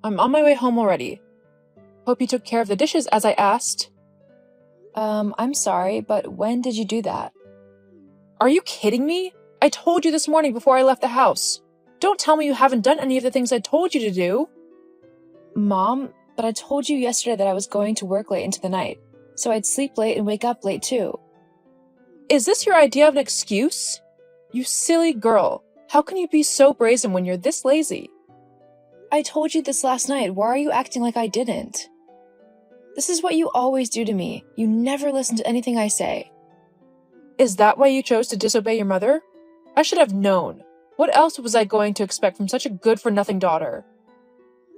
I'm on my way home already. Hope you took care of the dishes as I asked. I'm sorry, but when did you do that? Are you kidding me? I told you this morning before I left the house. Don't tell me you haven't done any of the things I told you to do. Mom, but I told you yesterday that I was going to work late into the night, so I'd sleep late and wake up late too. Is this your idea of an excuse? You silly girl. How can you be so brazen when you're this lazy? I told you this last night. Why are you acting like I didn't? This is what you always do to me. You never listen to anything I say. Is that why you chose to disobey your mother? I should have known. What else was I going to expect from such a good-for-nothing daughter?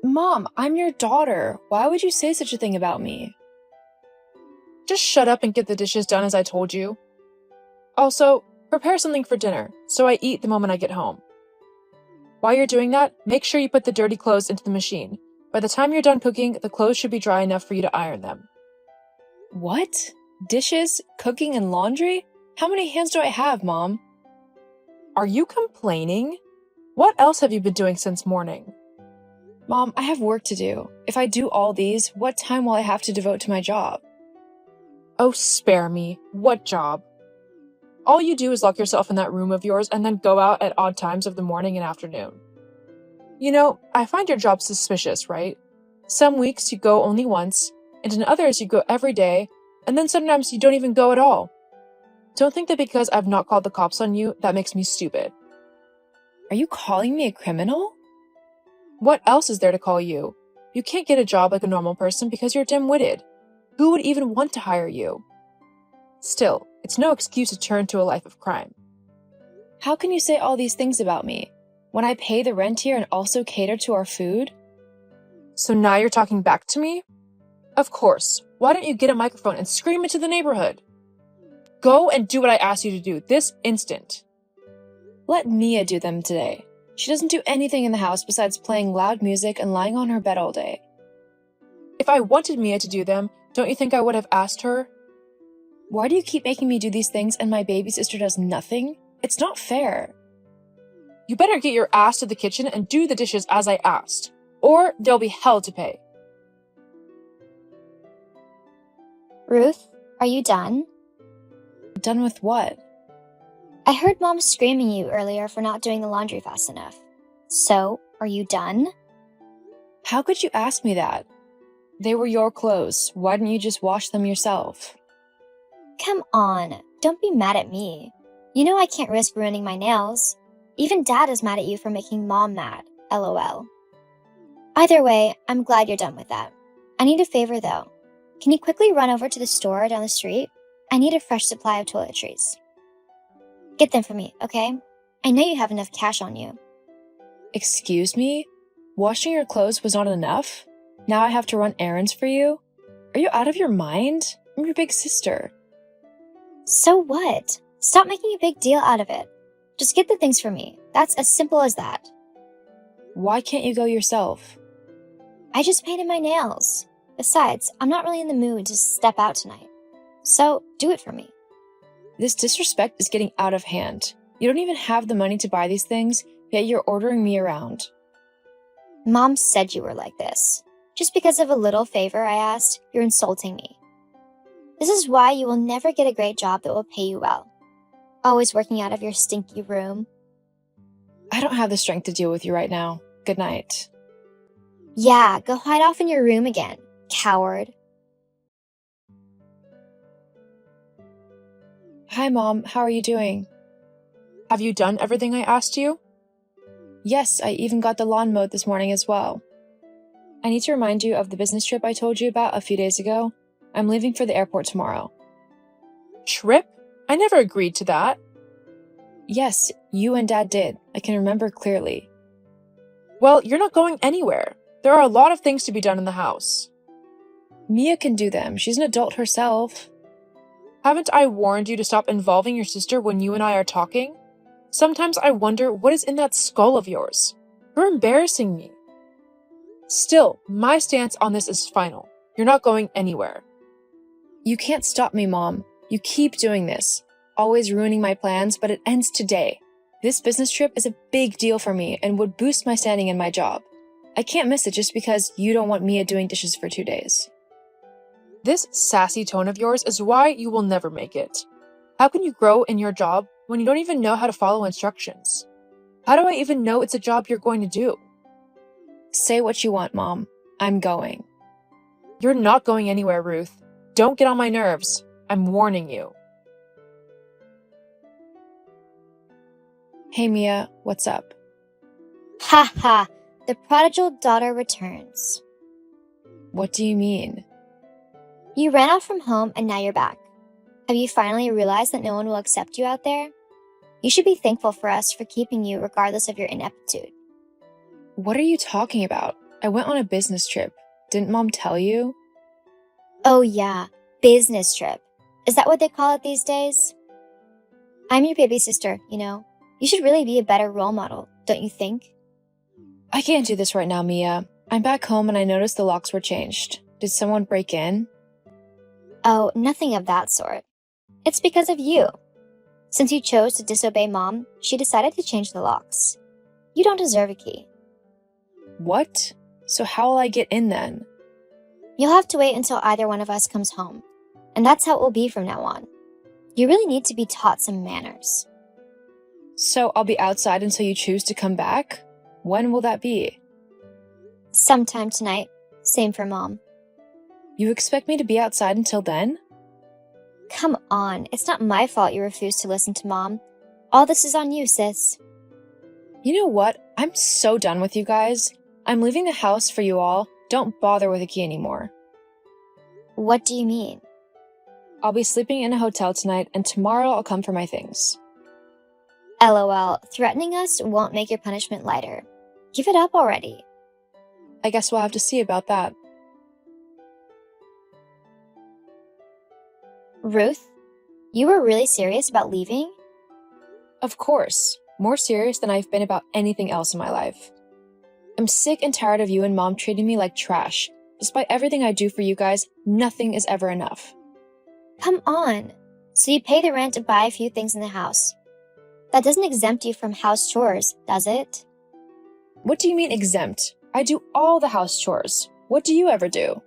Mom, I'm your daughter. Why would you say such a thing about me? Just shut up and get the dishes done as I told you. Also, prepare something for dinner, so I eat the moment I get home. While you're doing that, make sure you put the dirty clothes into the machine. By the time you're done cooking, the clothes should be dry enough for you to iron them. What? Dishes, cooking, and laundry? How many hands do I have, Mom? Are you complaining? What else have you been doing since morning? Mom, I have work to do. If I do all these, what time will I have to devote to my job? Oh, spare me. What job? All you do is lock yourself in that room of yours and then go out at odd times of the morning and afternoon. You know, I find your job suspicious, right? Some weeks you go only once, and in others you go every day, and then sometimes you don't even go at all. Don't think that because I've not called the cops on you, that makes me stupid. Are you calling me a criminal? What else is there to call you? You can't get a job like a normal person because you're dim-witted. Who would even want to hire you? Still, it's no excuse to turn to a life of crime. How can you say all these things about me when I pay the rent here and also cater to our food? So now you're talking back to me? Of course. Why don't you get a microphone and scream into the neighborhood? Go and do what I asked you to do this instant. Let Mia do them today. She doesn't do anything in the house besides playing loud music and lying on her bed all day. If I wanted Mia to do them, don't you think I would have asked her? Why do you keep making me do these things and my baby sister does nothing? It's not fair. You better get your ass to the kitchen and do the dishes as I asked, or there'll be hell to pay. Ruth, are you done? Done with what? I heard Mom screaming at you earlier for not doing the laundry fast enough. So, are you done? How could you ask me that? They were your clothes. Why didn't you just wash them yourself? Come on, don't be mad at me. You know I can't risk ruining my nails. Even Dad is mad at you for making Mom mad, LOL. Either way, I'm glad you're done with that. I need a favor though. Can you quickly run over to the store down the street? I need a fresh supply of toiletries. Get them for me, okay? I know you have enough cash on you. Excuse me? Washing your clothes was not enough? Now I have to run errands for you? Are you out of your mind? I'm your big sister. So what? Stop making a big deal out of it. Just get the things for me. That's as simple as that. Why can't you go yourself? I just painted my nails. Besides, I'm not really in the mood to step out tonight. So, do it for me. This disrespect is getting out of hand. You don't even have the money to buy these things, yet you're ordering me around. Mom said you were like this. Just because of a little favor I asked, you're insulting me. This is why you will never get a great job that will pay you well. Always working out of your stinky room. I don't have the strength to deal with you right now. Good night. Yeah, go hide off in your room again, coward. Hi, Mom. How are you doing? Have you done everything I asked you? Yes, I even got the lawn mowed this morning as well. I need to remind you of the business trip I told you about a few days ago. I'm leaving for the airport tomorrow. Trip? I never agreed to that. Yes, you and Dad did. I can remember clearly. Well, you're not going anywhere. There are a lot of things to be done in the house. Mia can do them. She's an adult herself. Haven't I warned you to stop involving your sister when you and I are talking? Sometimes I wonder what is in that skull of yours. You're embarrassing me. Still, my stance on this is final. You're not going anywhere. You can't stop me, Mom. You keep doing this. Always ruining my plans, but it ends today. This business trip is a big deal for me and would boost my standing in my job. I can't miss it just because you don't want Mia doing dishes for 2 days. This sassy tone of yours is why you will never make it. How can you grow in your job when you don't even know how to follow instructions? How do I even know it's a job you're going to do? Say what you want, Mom. I'm going. You're not going anywhere, Ruth. Don't get on my nerves. I'm warning you. Hey, Mia, what's up? Ha ha! The prodigal daughter returns. What do you mean? You ran off from home and now you're back. Have you finally realized that no one will accept you out there? You should be thankful for us for keeping you regardless of your ineptitude. What are you talking about? I went on a business trip. Didn't Mom tell you? Oh yeah, business trip. Is that what they call it these days? I'm your baby sister, you know. You should really be a better role model, don't you think? I can't do this right now, Mia. I'm back home and I noticed the locks were changed. Did someone break in? Oh, nothing of that sort. It's because of you. Since you chose to disobey Mom, she decided to change the locks. You don't deserve a key. What? So how will I get in then? You'll have to wait until either one of us comes home. And that's how it will be from now on. You really need to be taught some manners. So I'll be outside until you choose to come back? When will that be? Sometime tonight. Same for Mom. You expect me to be outside until then? Come on, it's not my fault you refused to listen to Mom. All this is on you, sis. You know what? I'm so done with you guys. I'm leaving the house for you all. Don't bother with a key anymore. What do you mean? I'll be sleeping in a hotel tonight, and tomorrow I'll come for my things. LOL, threatening us won't make your punishment lighter. Give it up already. I guess we'll have to see about that. Ruth, you were really serious about leaving? Of course. More serious than I've been about anything else in my life. I'm sick and tired of you and Mom treating me like trash. Despite everything I do for you guys, nothing is ever enough. Come on. So you pay the rent to buy a few things in the house. That doesn't exempt you from house chores, does it? What do you mean exempt? I do all the house chores. What do you ever do?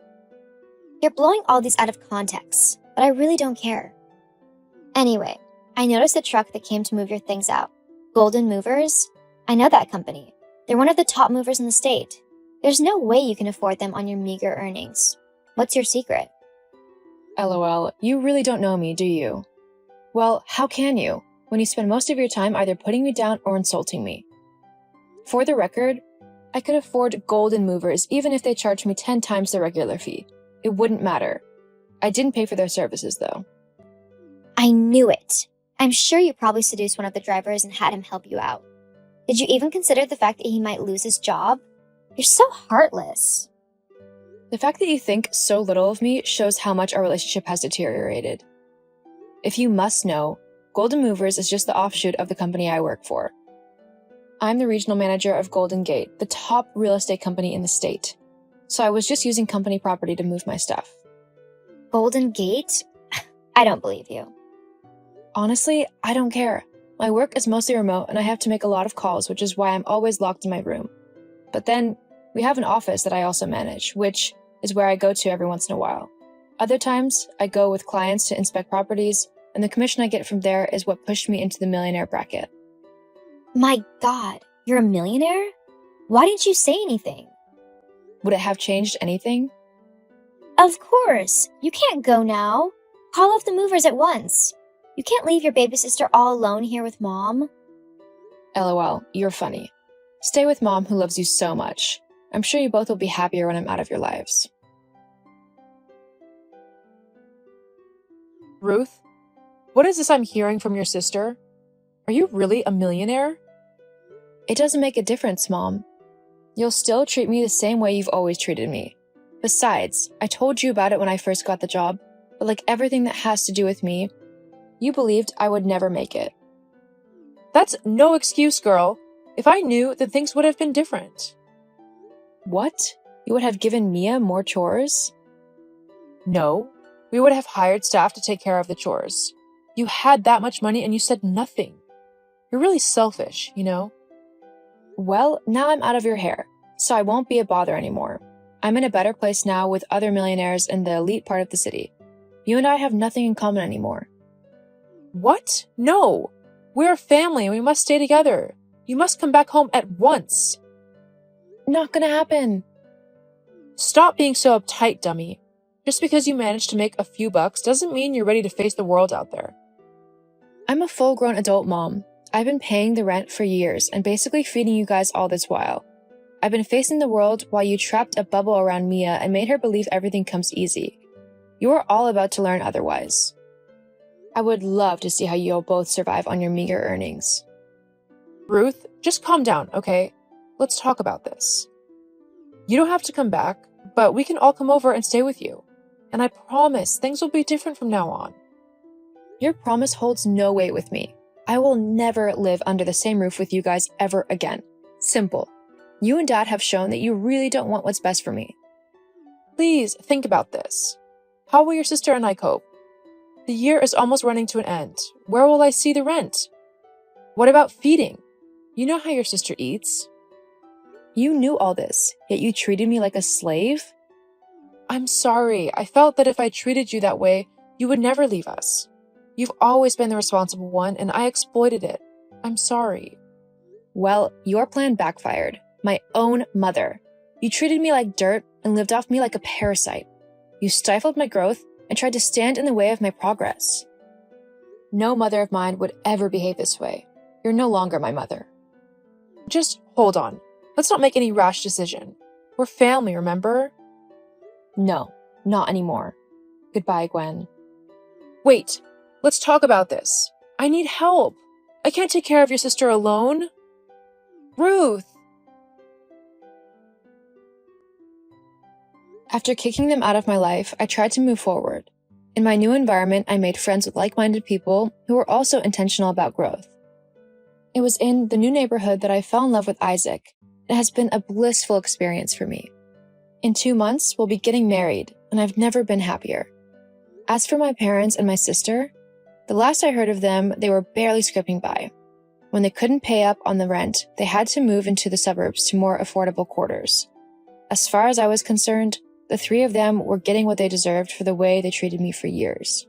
You're blowing all these out of context, but I really don't care. Anyway, I noticed the truck that came to move your things out. Golden Movers? I know that company. They're one of the top movers in the state. There's no way you can afford them on your meager earnings. What's your secret? LOL, you really don't know me, do you? Well, how can you, when you spend most of your time either putting me down or insulting me? For the record, I could afford Golden Movers even if they charged me 10 times the regular fee. It wouldn't matter. I didn't pay for their services, though. I knew it. I'm sure you probably seduced one of the drivers and had him help you out. Did you even consider the fact that he might lose his job? You're so heartless. The fact that you think so little of me shows how much our relationship has deteriorated. If you must know, Golden Movers is just the offshoot of the company I work for. I'm the regional manager of Golden Gate, the top real estate company in the state. So I was just using company property to move my stuff. Golden Gate? I don't believe you. Honestly, I don't care. My work is mostly remote and I have to make a lot of calls, which is why I'm always locked in my room. But then, we have an office that I also manage, which is where I go to every once in a while. Other times, I go with clients to inspect properties, and the commission I get from there is what pushed me into the millionaire bracket. My God, you're a millionaire? Why didn't you say anything? Would it have changed anything? Of course. You can't go now. Call off the movers at once. You can't leave your baby sister all alone here with Mom. LOL, you're funny. Stay with Mom who loves you so much. I'm sure you both will be happier when I'm out of your lives. Ruth, what is this I'm hearing from your sister? Are you really a millionaire? It doesn't make a difference, Mom. You'll still treat me the same way you've always treated me. Besides, I told you about it when I first got the job, but like everything that has to do with me, you believed I would never make it. That's no excuse, girl. If I knew, then things would have been different. What? You would have given Mia more chores? No, we would have hired staff to take care of the chores. You had that much money and you said nothing. You're really selfish, you know? Well, now I'm out of your hair. so I won't be a bother anymore. I'm in a better place now with other millionaires in the elite part of the city. You and I have nothing in common anymore. What? No! We're a family and we must stay together. You must come back home at once. Not gonna happen. Stop being so uptight, dummy. Just because you managed to make a few bucks doesn't mean you're ready to face the world out there. I'm a full-grown adult mom. I've been paying the rent for years and basically feeding you guys all this while. I've been facing the world while you trapped a bubble around Mia and made her believe everything comes easy. You are all about to learn otherwise. I would love to see how you'll both survive on your meager earnings. Ruth, just calm down, okay? Let's talk about this. You don't have to come back, but we can all come over and stay with you. And I promise things will be different from now on. Your promise holds no weight with me. I will never live under the same roof with you guys ever again. Simple. You and Dad have shown that you really don't want what's best for me. Please think about this. How will your sister and I cope? The year is almost running to an end. Where will I see the rent? What about feeding? You know how your sister eats. You knew all this, yet you treated me like a slave? I'm sorry. I felt that if I treated you that way, you would never leave us. You've always been the responsible one, and I exploited it. I'm sorry. Well, your plan backfired. My own mother. You treated me like dirt and lived off me like a parasite. You stifled my growth and tried to stand in the way of my progress. No mother of mine would ever behave this way. You're no longer my mother. Just hold on. Let's not make any rash decision. We're family, remember? No, not anymore. Goodbye, Gwen. Wait, let's talk about this. I need help. I can't take care of your sister alone. Ruth! After kicking them out of my life, I tried to move forward. In my new environment, I made friends with like-minded people who were also intentional about growth. It was in the new neighborhood that I fell in love with Isaac. It has been a blissful experience for me. In 2 months, we'll be getting married, and I've never been happier. As for my parents and my sister, the last I heard of them, they were barely scraping by. When they couldn't pay up on the rent, they had to move into the suburbs to more affordable quarters. As far as I was concerned, the 3 of them were getting what they deserved for the way they treated me for years.